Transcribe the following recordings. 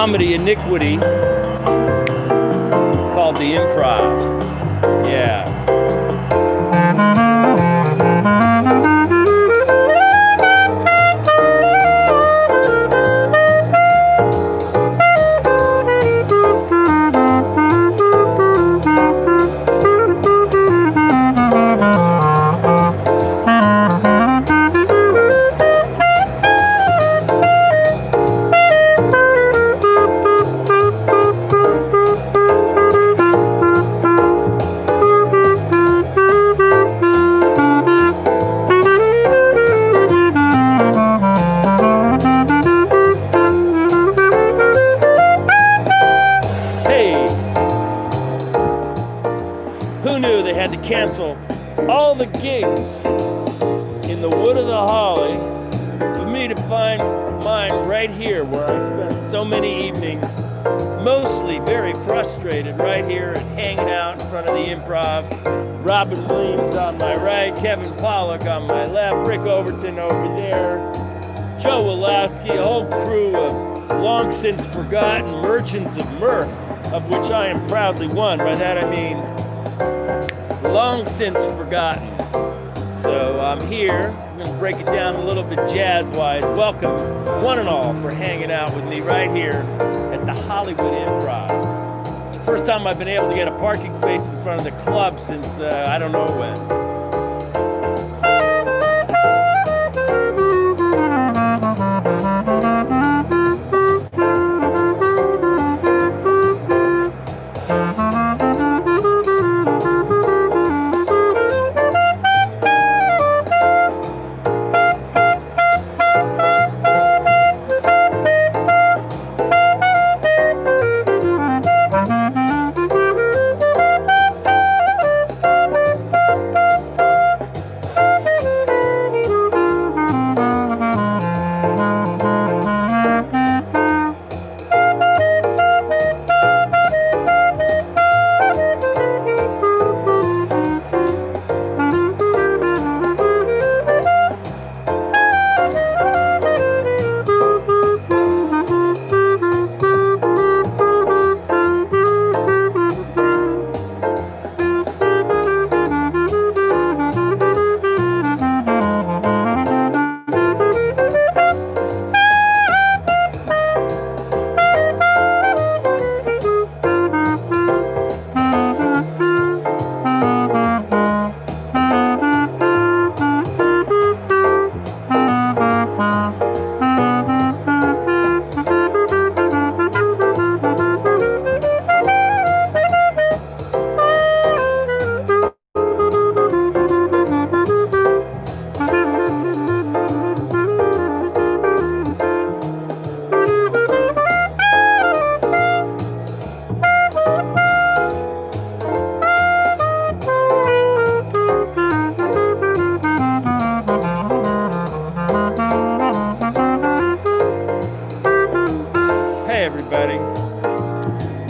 comedy iniquity called the Improv. Yeah. Who knew they had to cancel all the gigs in the Wood of the Holly for me to find mine right here where I spent so many evenings, mostly very frustrated, right here and hanging out in front of the Improv. Robin Williams on my right, Kevin Pollak on my left, Rick Overton over there, Joe Walaski, a whole crew of long since forgotten merchants of mirth, of which I am proudly one. By that I mean long since forgotten. So I'm here. I'm going to break it down a little bit jazz-wise. Welcome, one and all, for hanging out with me right here at the Hollywood Improv. It's the first time I've been able to get a parking space in front of the club since I don't know when.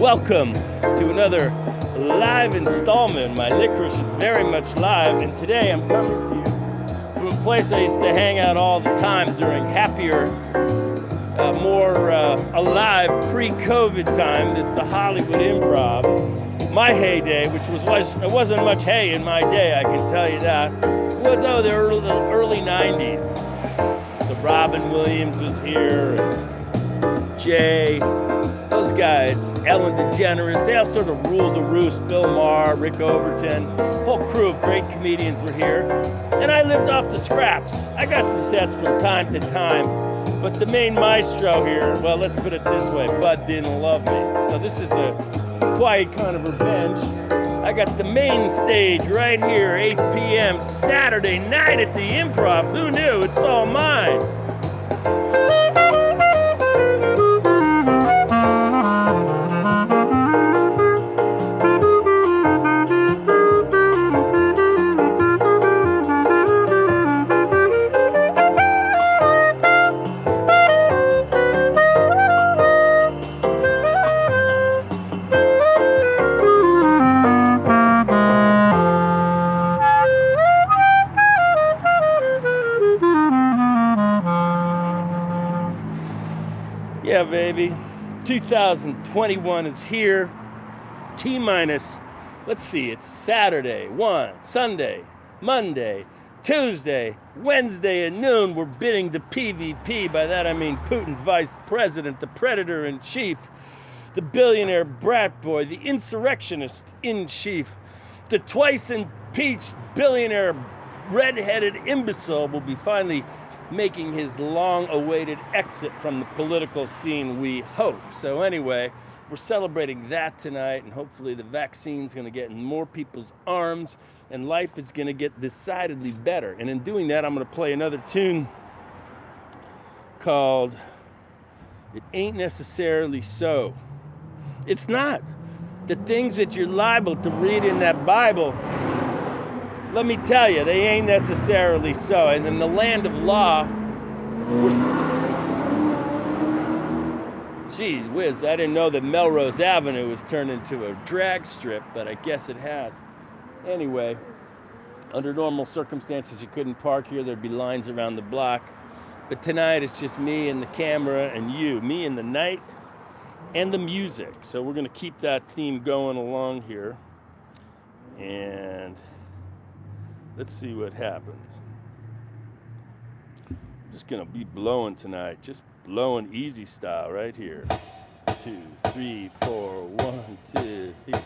Welcome to another live installment. My licorice is very much live, and today I'm coming to you from a place I used to hang out all the time during happier, more alive pre-COVID time. It's the Hollywood Improv. My heyday, which it wasn't much hay in my day, I can tell you that, was the early 90s. So Robin Williams was here, and Jay, those guys, Ellen DeGeneres, they all sort of ruled the roost. Bill Maher, Rick Overton, a whole crew of great comedians were here. And I lived off the scraps. I got some sets from time to time, but the main maestro here, well, let's put it this way, Bud didn't love me. So this is a quiet kind of revenge. I got the main stage right here, 8 p.m. Saturday night at the Improv. Who knew? It's all mine. 2021 is here. T-minus, let's see, it's Saturday, 1, Sunday, Monday, Tuesday, Wednesday at noon. We're bidding the PVP. By that I mean Putin's vice president, the predator in chief, the billionaire brat boy, the insurrectionist in chief, the twice impeached billionaire red-headed imbecile will be finally making his long-awaited exit from the political scene, we hope. So anyway, we're celebrating that tonight, and hopefully the vaccine's going to get in more people's arms, and life is going to get decidedly better. And in doing that, I'm going to play another tune called It Ain't Necessarily So. It's not. The things that you're liable to read in that Bible, let me tell you, they ain't necessarily so. And in the land of law, geez whiz, I didn't know that Melrose Avenue was turned into a drag strip, but I guess it has. Anyway, under normal circumstances, you couldn't park here. There'd be lines around the block. But tonight, it's just me and the camera and you, me and the night and the music. So we're going to keep that theme going along here. And let's see what happens. I'm just gonna be blowing tonight, just blowing easy style right here. 2, 3, 4, 1, 2, 3.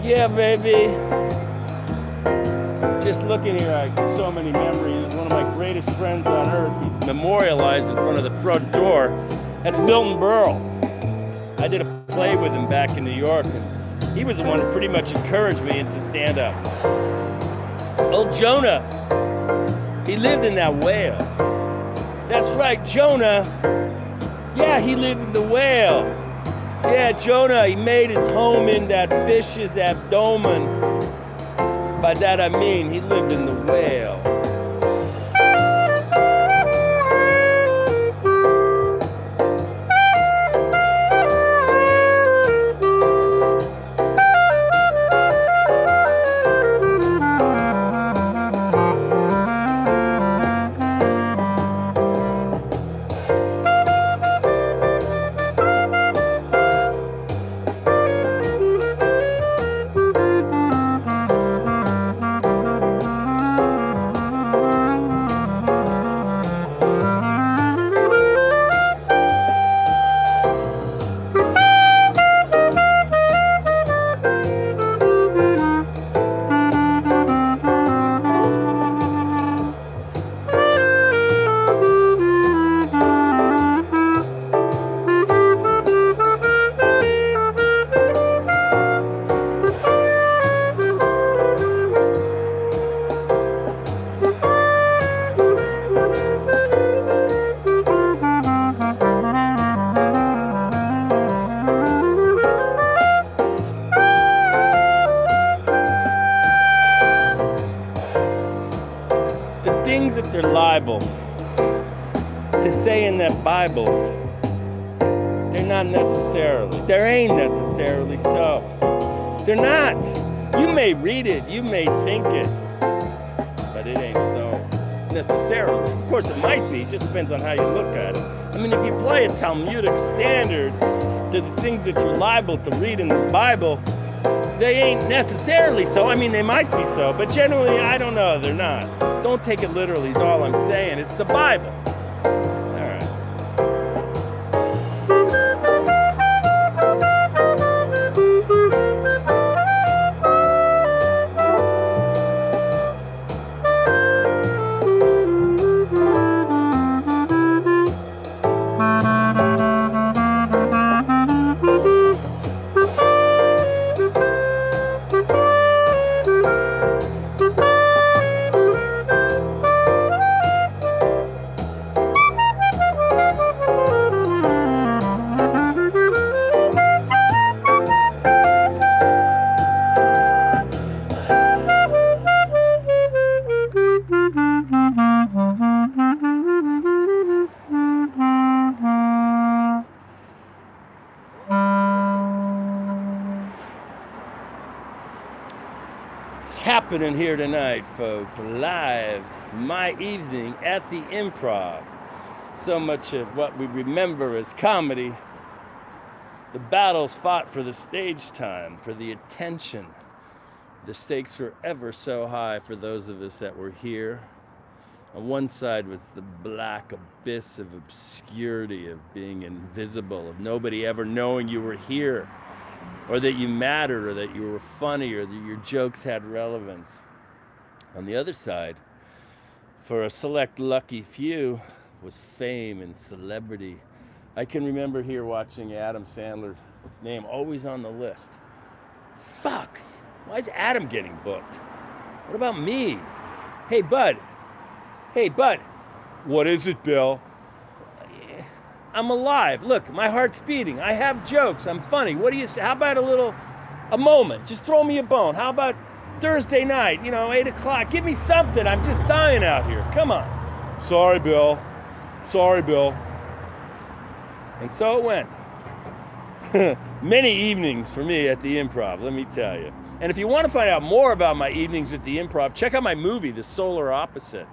Yeah, baby. Just looking here, I get so many memories. One of my greatest friends on earth, he's memorialized in front of the front door. That's Milton Berle. I did a play with him back in New York, and he was the one who pretty much encouraged me into stand-up. Old Jonah, he lived in that whale. That's right, Jonah. Yeah, he lived in the whale. Yeah, Jonah, he made his home in that fish's abdomen. By that I mean he lived in the whale. Things that they're liable to say in that Bible, they're not necessarily. They ain't necessarily so. They're not. You may read it, you may think it, but it ain't so necessarily. Of course, it might be. It just depends on how you look at it. I mean, if you play a Talmudic standard to the things that you're liable to read in the Bible, they ain't necessarily so. I mean, they might be so, but generally, I don't know, they're not. Don't take it literally is all I'm saying. It's the Bible. All right. Happening here tonight, folks, live, my evening at the Improv. So much of what we remember as comedy, the battles fought for the stage time, for the attention. The stakes were ever so high for those of us that were here. On one side was the black abyss of obscurity, of being invisible, of nobody ever knowing you were here, or that you mattered, or that you were funny, or that your jokes had relevance. On the other side, for a select lucky few, was fame and celebrity. I can remember here watching Adam Sandler's name always on the list. Fuck, why is Adam getting booked? What about me? Hey, bud. What is it, Bill? I'm alive. Look, my heart's beating. I have jokes. I'm funny. What do you say? How about a moment? Just throw me a bone. How about Thursday night, 8 o'clock? Give me something. I'm just dying out here. Come on. Sorry, Bill. And so it went. Many evenings for me at the Improv, let me tell you. And if you want to find out more about my evenings at the Improv, check out my movie, The Solar Opposite.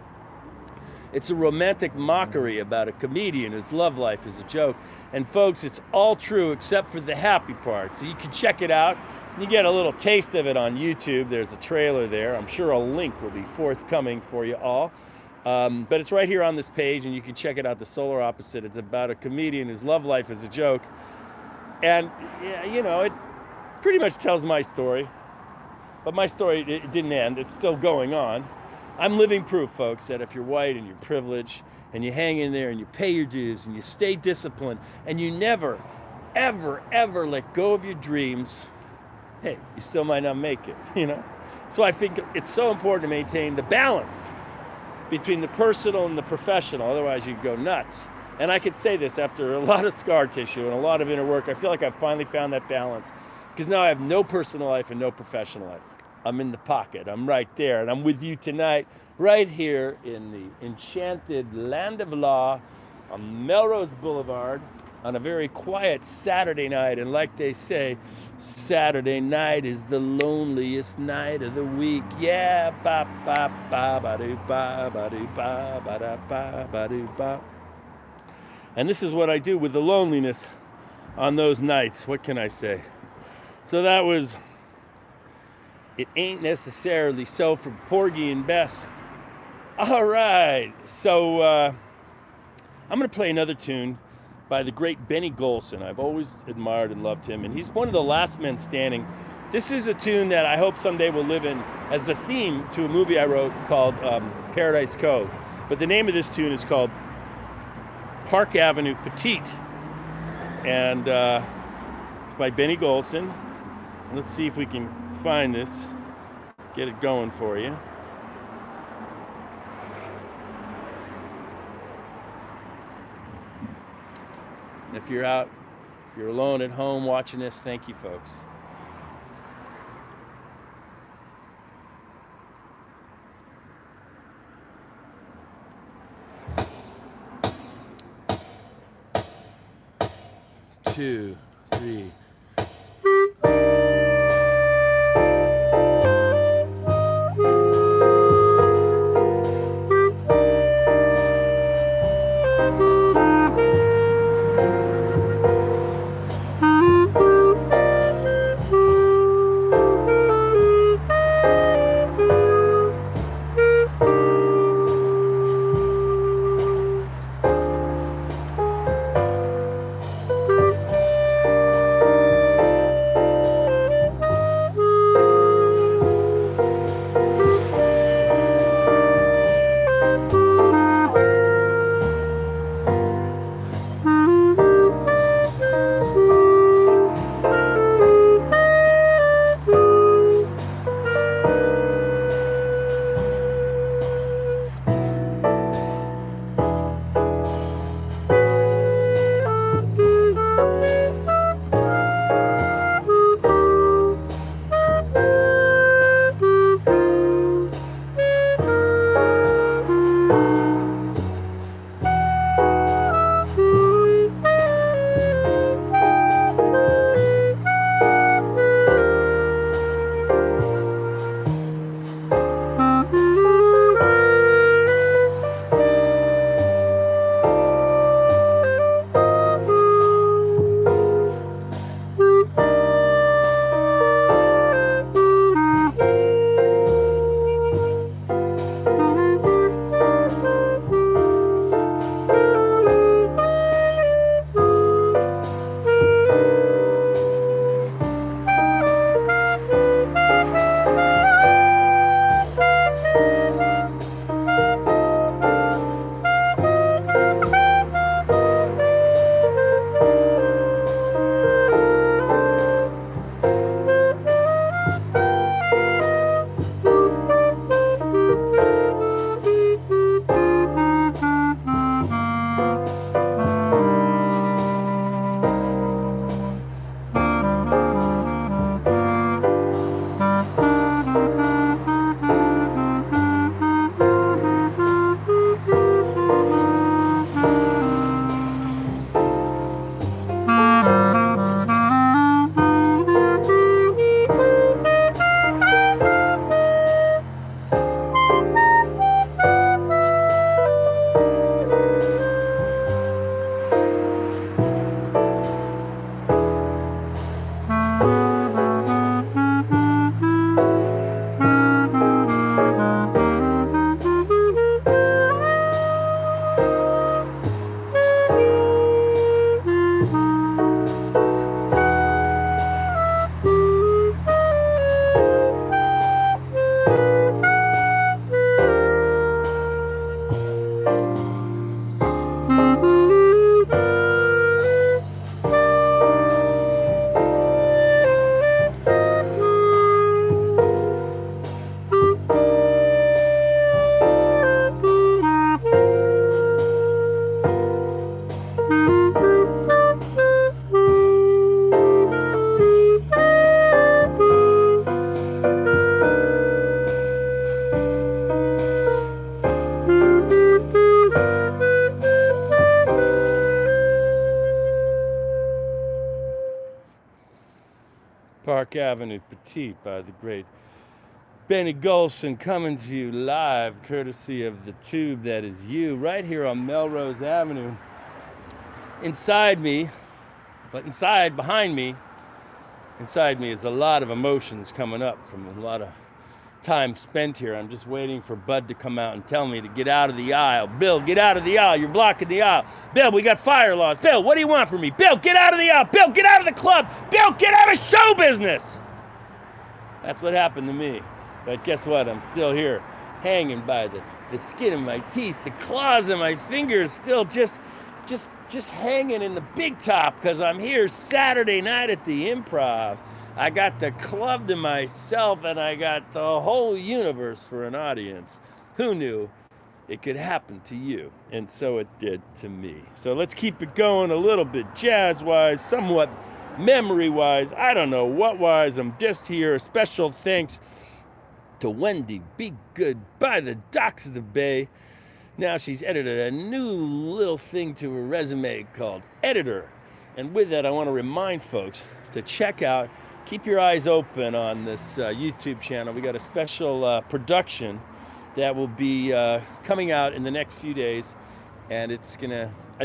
It's a romantic mockery about a comedian whose love life is a joke. And folks, it's all true except for the happy part. So you can check it out. You get a little taste of it on YouTube. There's a trailer there. I'm sure a link will be forthcoming for you all. But it's right here on this page, and you can check it out, The Solar Opposite. It's about a comedian whose love life is a joke. And, it pretty much tells my story. But my story, it didn't end. It's still going on. I'm living proof, folks, that if you're white and you're privileged and you hang in there and you pay your dues and you stay disciplined and you never, ever, ever let go of your dreams, hey, you still might not make it, So I think it's so important to maintain the balance between the personal and the professional. Otherwise, you'd go nuts. And I could say this after a lot of scar tissue and a lot of inner work. I feel like I've finally found that balance, because now I have no personal life and no professional life. I'm in the pocket. I'm right there. And I'm with you tonight, right here in the enchanted land of law on Melrose Boulevard on a very quiet Saturday night. And like they say, Saturday night is the loneliest night of the week. Yeah, ba ba ba ba do ba ba do ba ba da ba ba do ba. And this is what I do with the loneliness on those nights. What can I say? So that was It Ain't Necessarily So from Porgy and Bess. All right, so I'm going to play another tune by the great Benny Golson. I've always admired and loved him, and he's one of the last men standing. This is a tune that I hope someday will live in as the theme to a movie I wrote called Paradise Cove. But the name of this tune is called Park Avenue Petite, and it's by Benny Golson. Let's see if we can find this, get it going for you. And if you're alone at home watching this, thank you, folks. Two, three. Park Avenue Petite by the great Benny Golson, coming to you live courtesy of the tube that is you, right here on Melrose Avenue. Inside me, behind me is a lot of emotions coming up from a lot of time spent here. I'm just waiting for Bud to come out and tell me to get out of the aisle. Bill, get out of the aisle. You're blocking the aisle. Bill, we got fire laws. Bill, what do you want from me? Bill, get out of the aisle. Bill, get out of the club. Bill, get out of show business. That's what happened to me. But guess what? I'm still here, hanging by the skin of my teeth, the claws of my fingers, still just hanging in the big top, because I'm here Saturday night at the Improv. I got the club to myself, and I got the whole universe for an audience. Who knew it could happen to you? And so it did to me. So let's keep it going a little bit jazz-wise, somewhat memory-wise, I don't know what-wise. I'm just here. A special thanks to Wendy Be Good by the docks of the bay. Now she's edited a new little thing to her resume called Editor. And with that, I want to remind folks to check out, keep your eyes open on this YouTube channel. We got a special production that will be coming out in the next few days, and I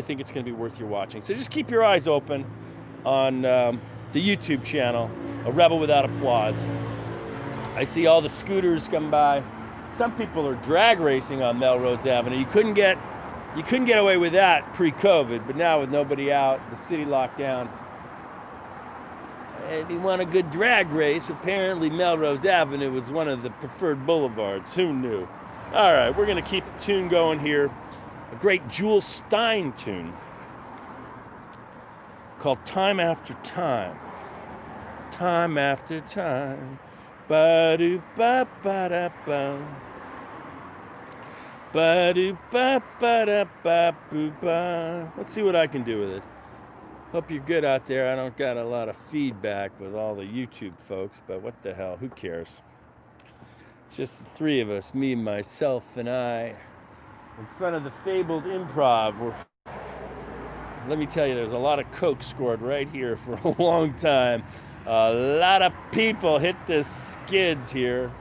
think it's gonna be worth your watching. So just keep your eyes open on the YouTube channel, A Rebel Without Applause. I see all the scooters come by. Some people are drag racing on Melrose Avenue. You couldn't get away with that pre-COVID, but now with nobody out, the city locked down. If you want a good drag race, apparently Melrose Avenue was one of the preferred boulevards. Who knew? All right, we're going to keep the tune going here. A great Jules Stein tune called Time After Time. Time after time. Ba-do-ba-ba-da-ba. Ba-do-ba-ba-da-ba-boo-ba. Let's see what I can do with it. Hope you're good out there. I don't got a lot of feedback with all the YouTube folks, but what the hell, who cares? It's just the three of us, me, myself, and I, in front of the fabled Improv. Let me tell you, there's a lot of coke scored right here for a long time. A lot of people hit the skids here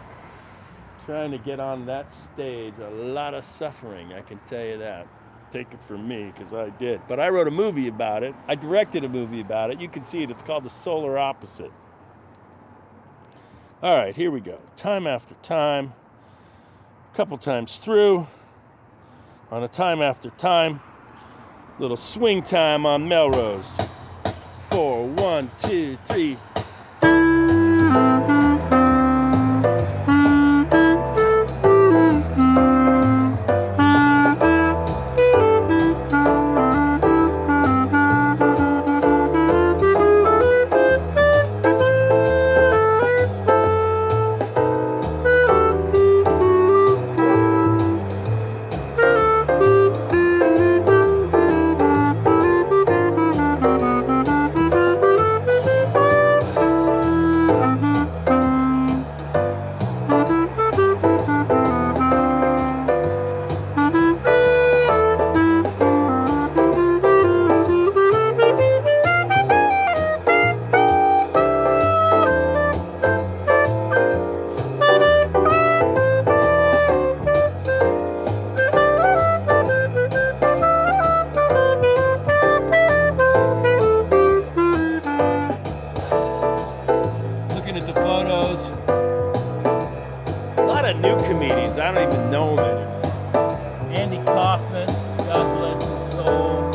trying to get on that stage. A lot of suffering, I can tell you that. Take it from me, because I did. But I wrote a movie about it. I directed a movie about it. You can see it. It's called The Solar Opposite. All right, here we go. Time after time. A couple times through. On a time after time. Little swing time on Melrose. 4, 1, 2, 3. New comedians, I don't even know them anymore. Andy Kaufman, God bless his soul.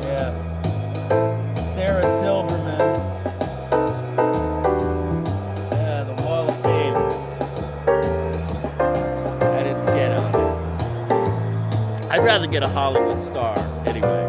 Yeah. Sarah Silverman. Yeah, the Wall of Fame. I didn't get on it. I'd rather get a Hollywood star anyway.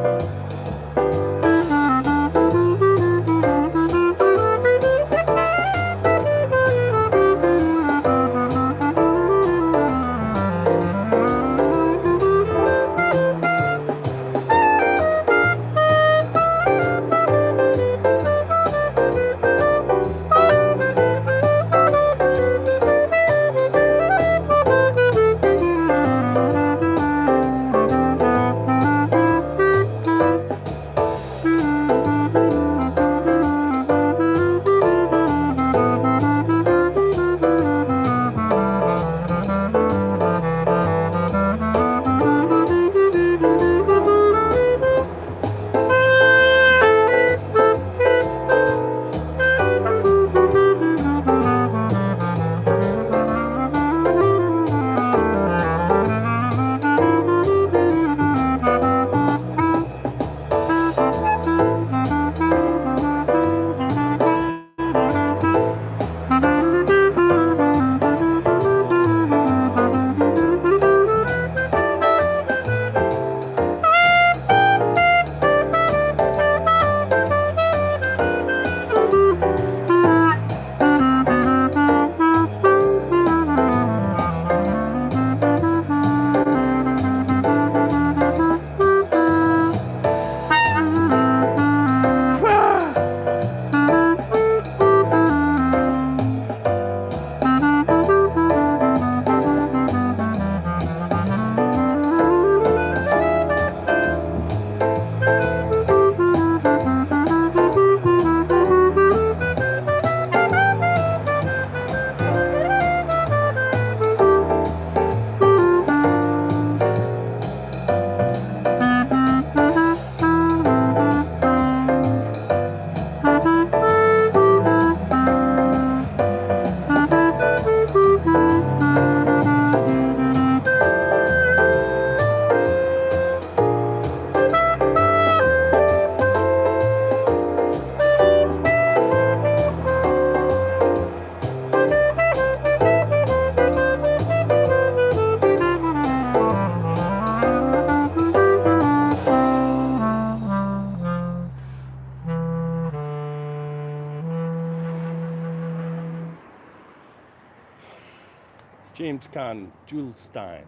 James Caan, Jules Stein.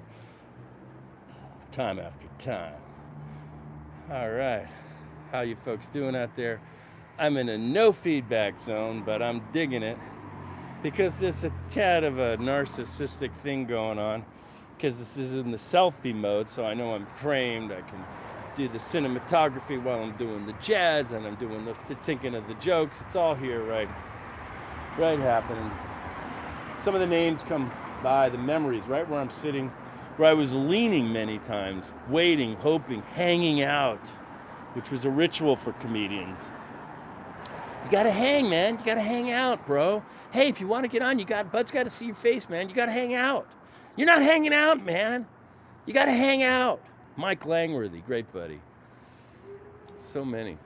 Time after time. All right. How you folks doing out there? I'm in a no feedback zone, but I'm digging it because there's a tad of a narcissistic thing going on because this is in the selfie mode, so I know I'm framed. I can do the cinematography while I'm doing the jazz and I'm doing the thinking of the jokes. It's all here right happening. Some of the names come by, the memories, right where I'm sitting, where I was leaning many times, waiting, hoping, hanging out, which was a ritual for comedians. You gotta hang, man. You gotta hang out, bro. Hey, if you want to get on, Bud's gotta see your face, man. You gotta hang out. You're not hanging out, man. You gotta hang out. Mike Langworthy, great buddy. So many.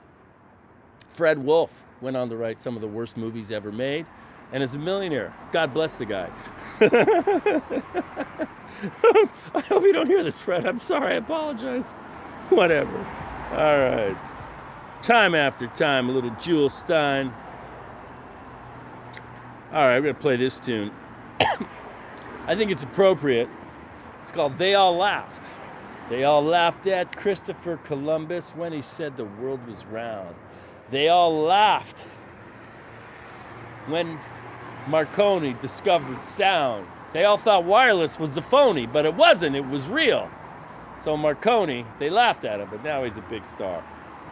Fred Wolf went on to write some of the worst movies ever made, and is a millionaire. God bless the guy. I hope you don't hear this, Fred. I'm sorry. I apologize. Whatever. All right. Time after time, a little Jules Stein. All right, we're going to play this tune. I think it's appropriate. It's called They All Laughed. They all laughed at Christopher Columbus when he said the world was round. They all laughed when Marconi discovered sound. They all thought wireless was a phony, but it wasn't. It was real. So Marconi, they laughed at him, but now he's a big star.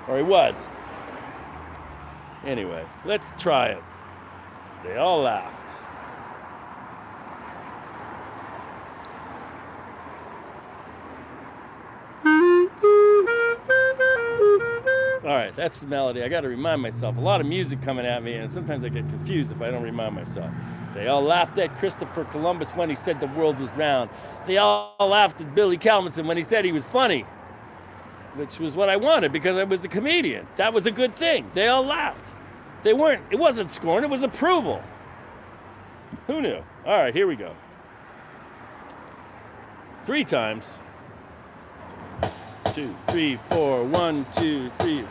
Or he was. Anyway, let's try it. They all laughed. All right, that's the melody. I got to remind myself. A lot of music coming at me, and sometimes I get confused if I don't remind myself. They all laughed at Christopher Columbus when he said the world was round. They all laughed at Billy Calvinson when he said he was funny, which was what I wanted because I was a comedian. That was a good thing. They all laughed. It wasn't scorn, it was approval. Who knew? All right, here we go. 3 times. 2, 3, 4, 1, 2, 3.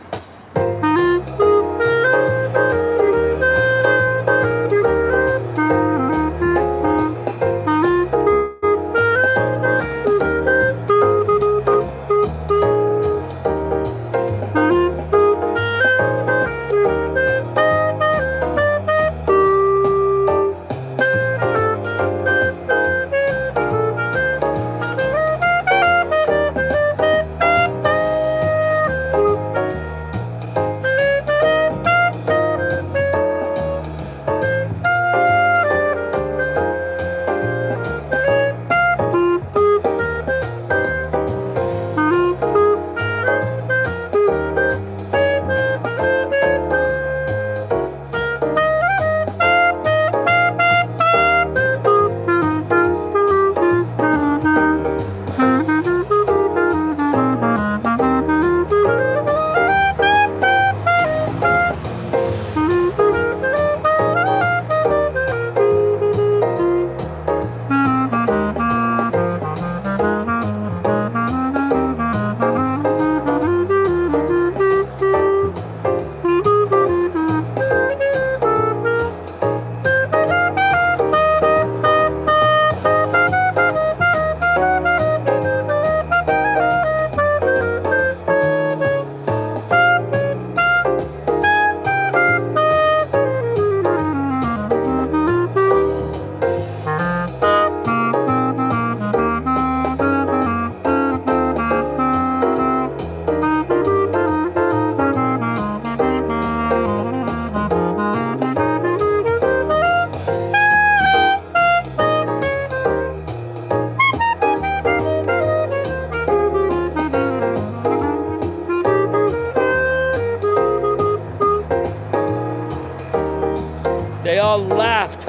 They all laughed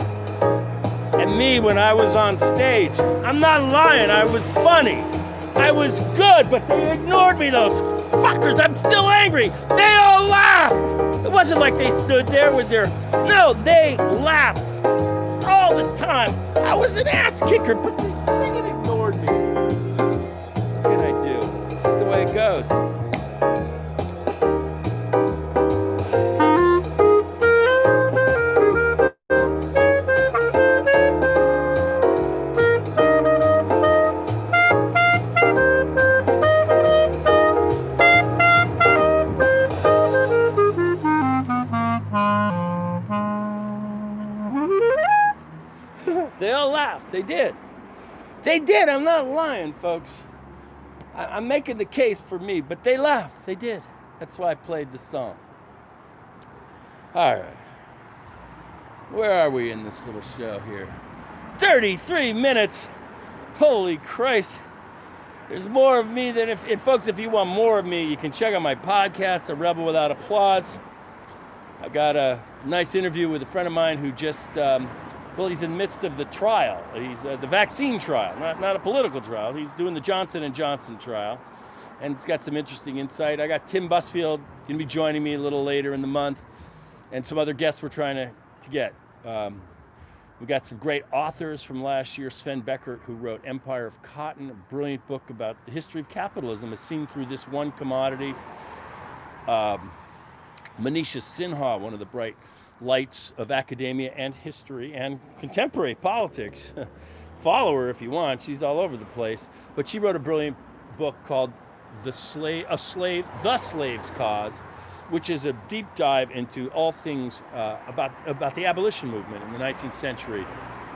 at me when I was on stage. I'm not lying, I was funny. I was good, but they ignored me, those fuckers. I'm still angry. They all laughed. It wasn't like they stood there with their... No, they laughed all the time. I was an ass kicker, but they freaking ignored me. What can I do? It's just the way it goes. They did. They did. I'm not lying, folks. I'm making the case for me, but they laughed. They did. That's why I played the song. All right. Where are we in this little show here? 33 minutes. Holy Christ. There's more of me than if folks, if you want more of me, you can check out my podcast, The Rebel Without Applause. I got a nice interview with a friend of mine who just, he's in the midst of the trial. He's the vaccine trial, not a political trial. He's doing the Johnson & Johnson trial. And it's got some interesting insight. I got Tim Busfield going to be joining me a little later in the month. And some other guests we're trying to get. We got some great authors from last year. Sven Beckert, who wrote Empire of Cotton, a brilliant book about the history of capitalism as seen through this one commodity. Manisha Sinha, one of the bright lights of academia and history and contemporary politics. Follow her if you want. She's all over the place. But she wrote a brilliant book called The Slave's Cause, which is a deep dive into all things about the abolition movement in the 19th century.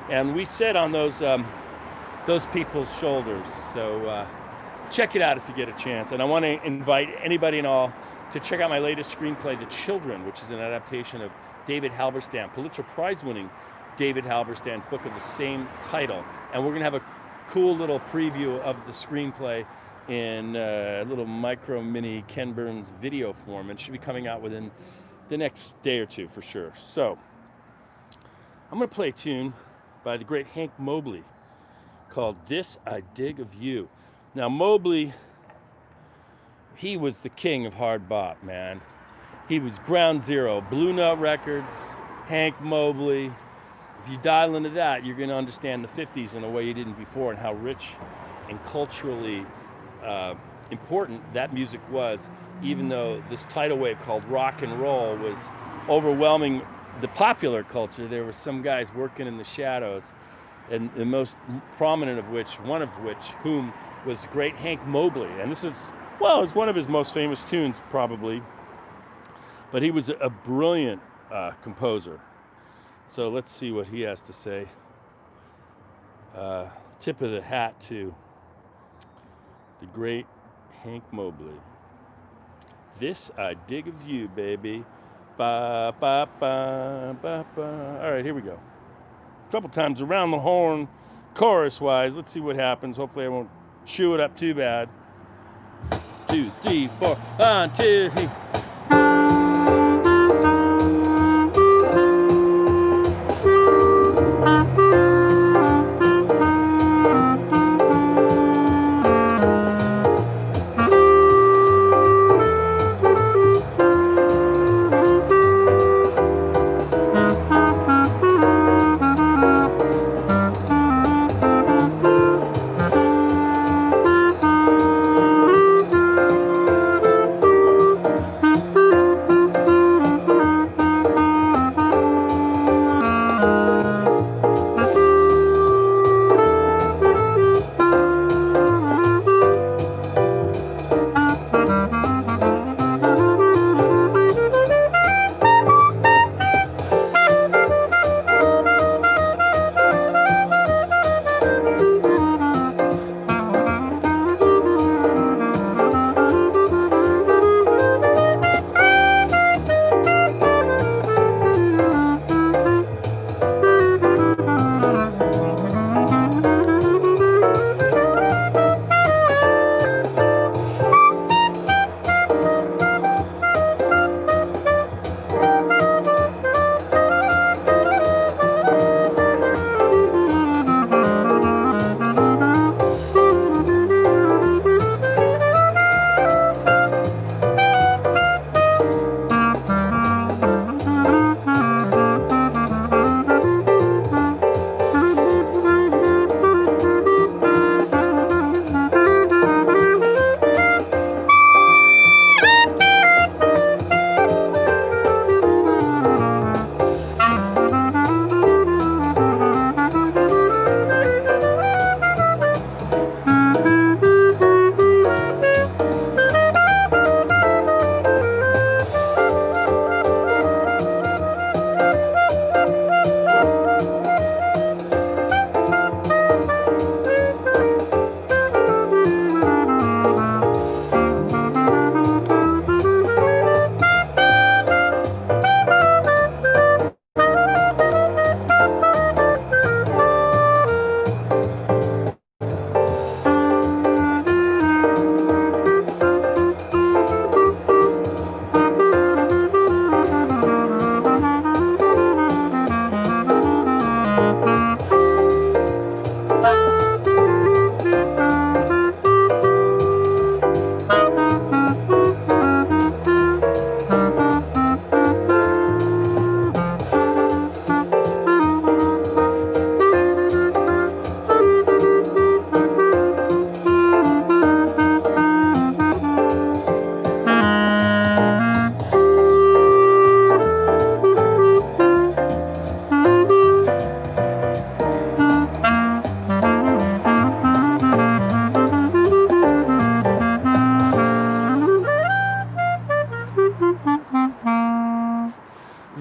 And we sit on those people's shoulders. So check it out if you get a chance. And I want to invite anybody and all to check out my latest screenplay, The Children, which is an adaptation of David Halberstam, Pulitzer Prize-winning David Halberstam's book of the same title. And we're going to have a cool little preview of the screenplay in a little micro mini Ken Burns video form, and it should be coming out within the next day or two for sure. So I'm going to play a tune by the great Hank Mobley called This I Dig of You. Now Mobley, he was the king of hard bop, man. He was ground zero. Blue Note Records, Hank Mobley. If you dial into that, you're going to understand the 50s in a way you didn't before, and how rich and culturally important that music was, even though this tidal wave called rock and roll was overwhelming the popular culture. There were some guys working in the shadows, and the most prominent of which, whom was the great Hank Mobley. And this is, it's one of his most famous tunes, probably. But he was a brilliant composer. So let's see what he has to say. Tip of the hat to the great Hank Mobley. This I dig of you, baby. Ba, ba, ba, ba, ba. All right, here we go. A couple times around the horn, chorus-wise. Let's see what happens. Hopefully I won't chew it up too bad. 2, 3, 4. 1, 2, 3.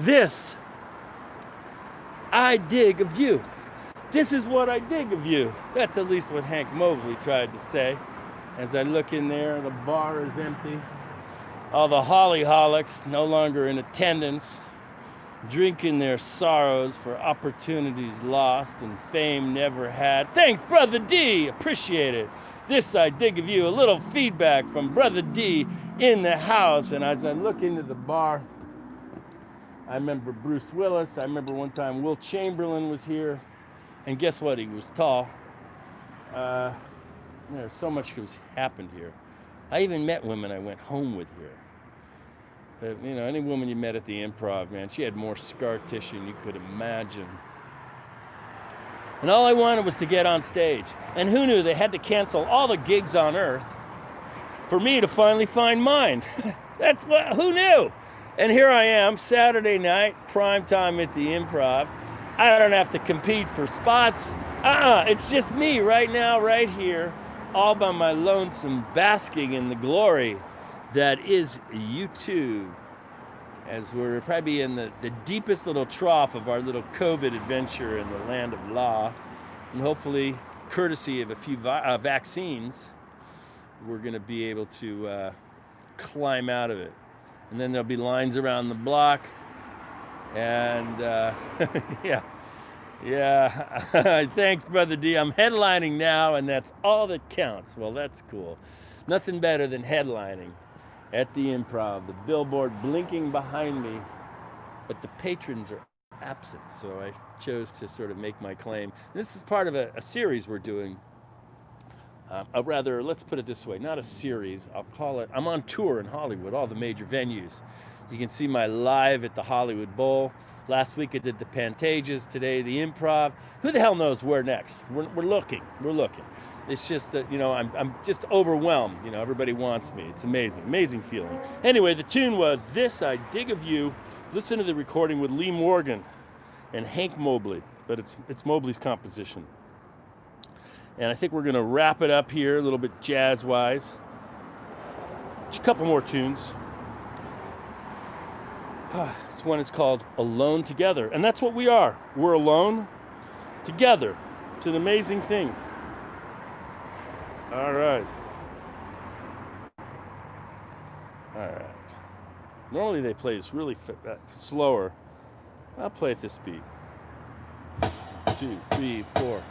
This I dig of you. This is what I dig of you. That's at least what Hank Mobley tried to say. As I look in there, the bar is empty. All the hollyholics no longer in attendance, drinking their sorrows for opportunities lost and fame never had. Thanks, Brother D. Appreciate it. This I dig of you. A little feedback from Brother D in the house. And as I look into the bar, I remember Bruce Willis. I remember one time Will Chamberlain was here. And guess what? He was tall. There's so much has happened here. I even met women I went home with here. But, you know, any woman you met at the Improv, man, she had more scar tissue than you could imagine. And all I wanted was to get on stage. And who knew they had to cancel all the gigs on Earth for me to finally find mine? Who knew? And here I am, Saturday night, prime time at the Improv. I don't have to compete for spots. It's just me right now, right here, all by my lonesome, basking in the glory that is YouTube. As we're probably in the deepest little trough of our little COVID adventure in the land of law. And hopefully, courtesy of a few vaccines, we're going to be able to climb out of it. And then there'll be lines around the block. And yeah. Thanks, Brother D. I'm headlining now, and that's all that counts. Well, that's cool. Nothing better than headlining at the Improv. The billboard blinking behind me, but the patrons are absent. So I chose to sort of make my claim. And this is part of a series we're doing. Rather, let's put it this way, not a series. I'll call it, I'm on tour in Hollywood, all the major venues. You can see my live at the Hollywood Bowl. Last week I did the Pantages, today the Improv. Who the hell knows where next? We're looking. It's just that, you know, I'm just overwhelmed. You know, everybody wants me. It's amazing feeling. Anyway, the tune was This I Dig of You. Listen to the recording with Lee Morgan and Hank Mobley, but it's Mobley's composition. And I think we're gonna wrap it up here a little bit jazz-wise. Just a couple more tunes. This one is called Alone Together. And that's what we are. We're alone together. It's an amazing thing. All right. Normally they play this really slower. I'll play at this speed. 2, 3, 4.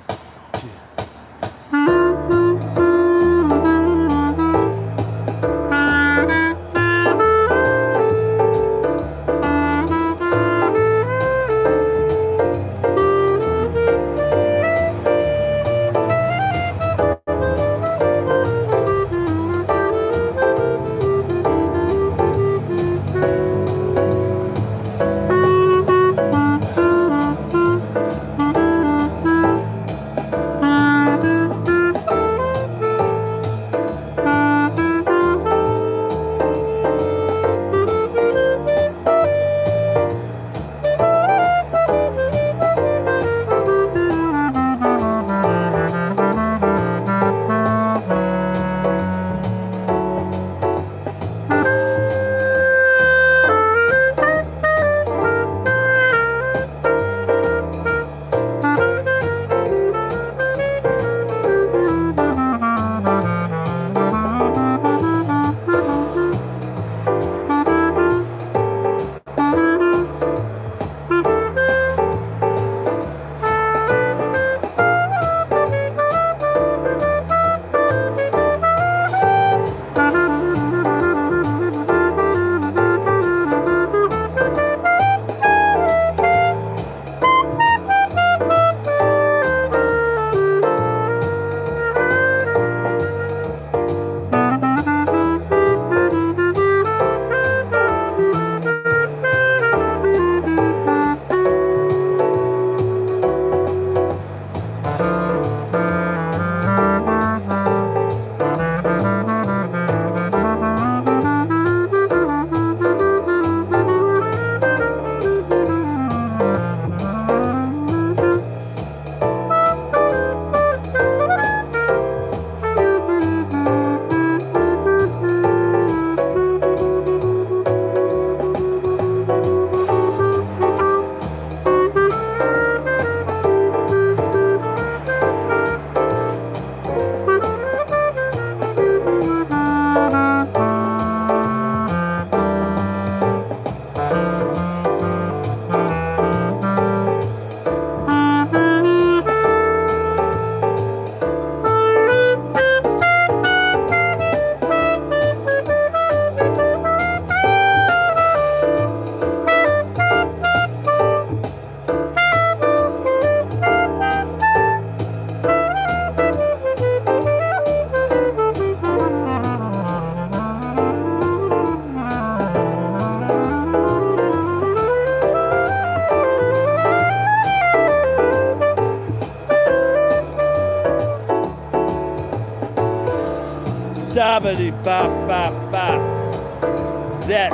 babadi bop bop bop. Zet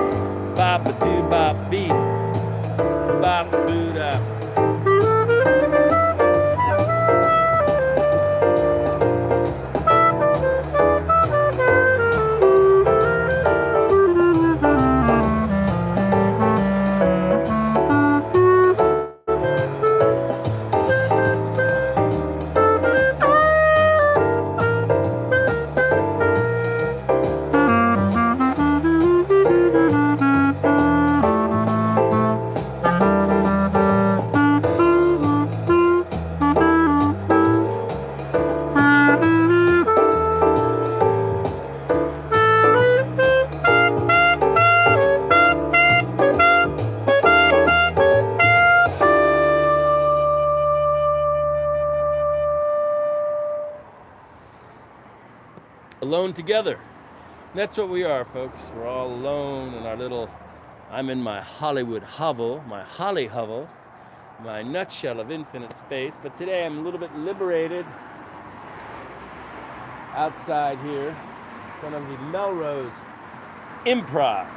bop a doo bop beep. Bop boo da. Alone together. And that's what we are, folks. We're all alone in our little, I'm in my Hollywood hovel, my Holly hovel, my nutshell of infinite space. But today I'm a little bit liberated outside here in front of the Melrose Improv.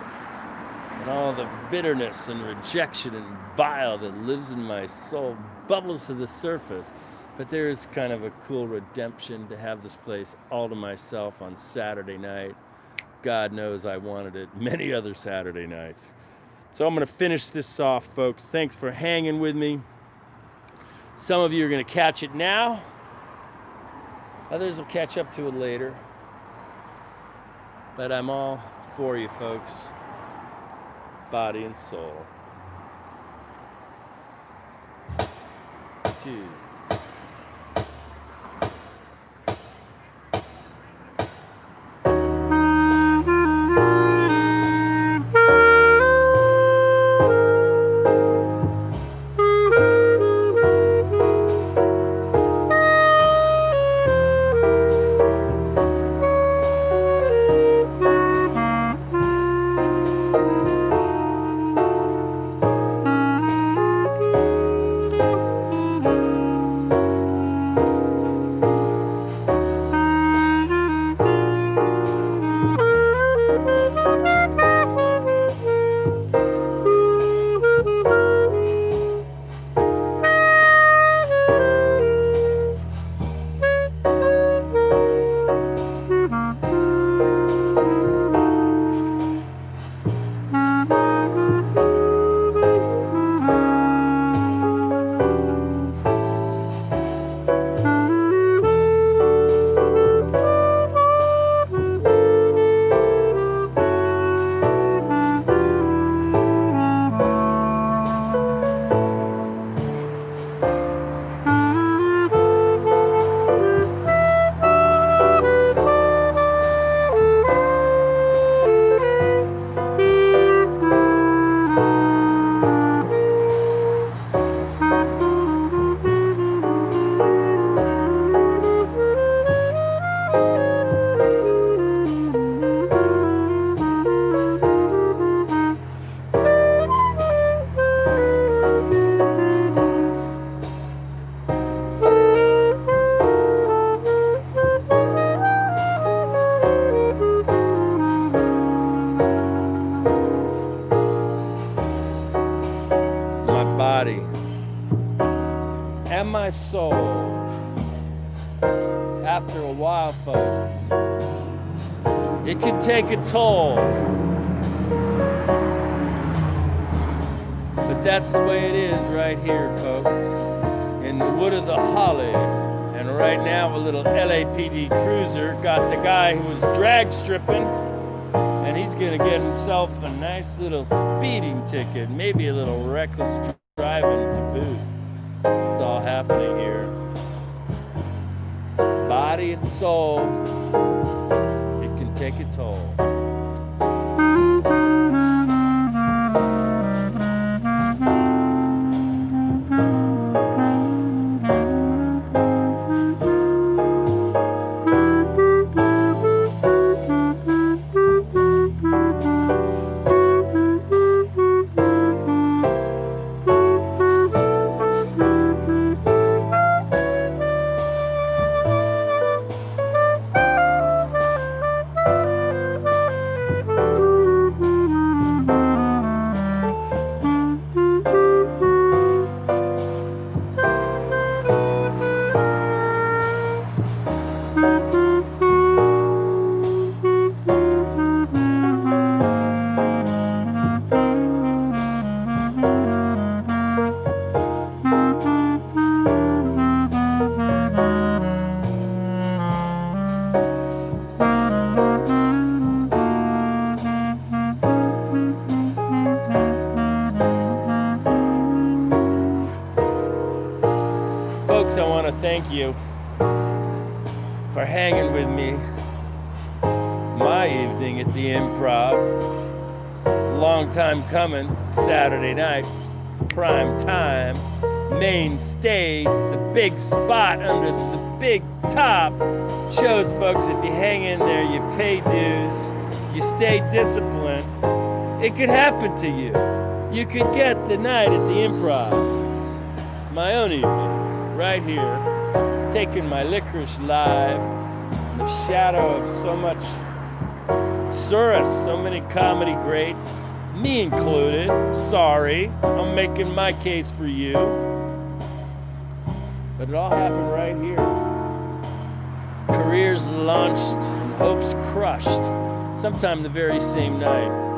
And all the bitterness and rejection and bile that lives in my soul bubbles to the surface. But there is kind of a cool redemption to have this place all to myself on Saturday night. God knows I wanted it many other Saturday nights. So I'm going to finish this off, folks. Thanks for hanging with me. Some of you are going to catch it now. Others will catch up to it later. But I'm all for you, folks. Body and soul. 2. And my soul. After a while, folks, it can take a toll. But that's the way it is right here, folks, in the wood of the Holly. And right now, a little LAPD cruiser got the guy who was drag stripping, and he's gonna get himself a nice little speeding ticket, maybe a little reckless driving to boot. It's all happening here. Body and soul, it can take a toll. thank you for hanging with me my evening at the Improv. Long time coming, Saturday night, prime time, main stage, the big spot under the big top. Shows, folks, if you hang in there, you pay dues, you stay disciplined, it could happen to you. You could get the night at the Improv. My own evening, right here, taking my licorice live in the shadow of so much Surus, so many comedy greats, me included. Sorry, I'm making my case for you. But it all happened right here. Careers launched and hopes crushed, sometime the very same night.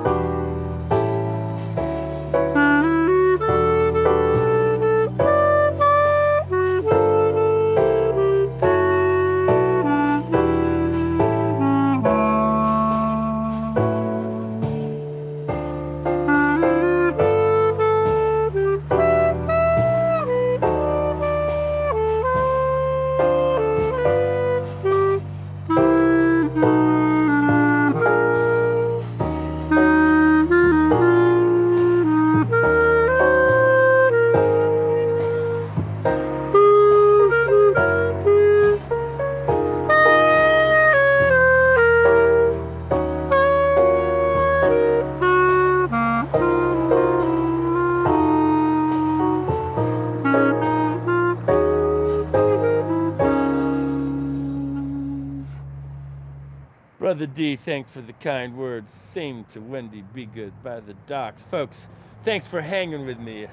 Brother D, thanks for the kind words. Same to Wendy Be Good by the docks. Folks, thanks for hanging with me.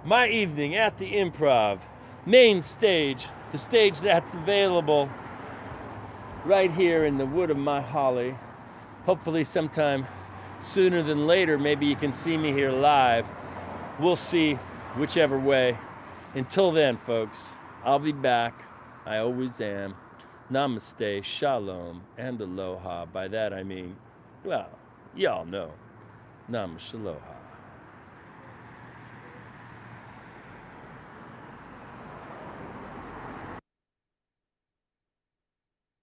My evening at the Improv, main stage, the stage that's available right here in the wood of my holly. Hopefully sometime sooner than later, maybe you can see me here live. We'll see whichever way. Until then, folks, I'll be back. I always am. Namaste, shalom, and aloha. By that I mean, well, y'all know. Namaste, aloha.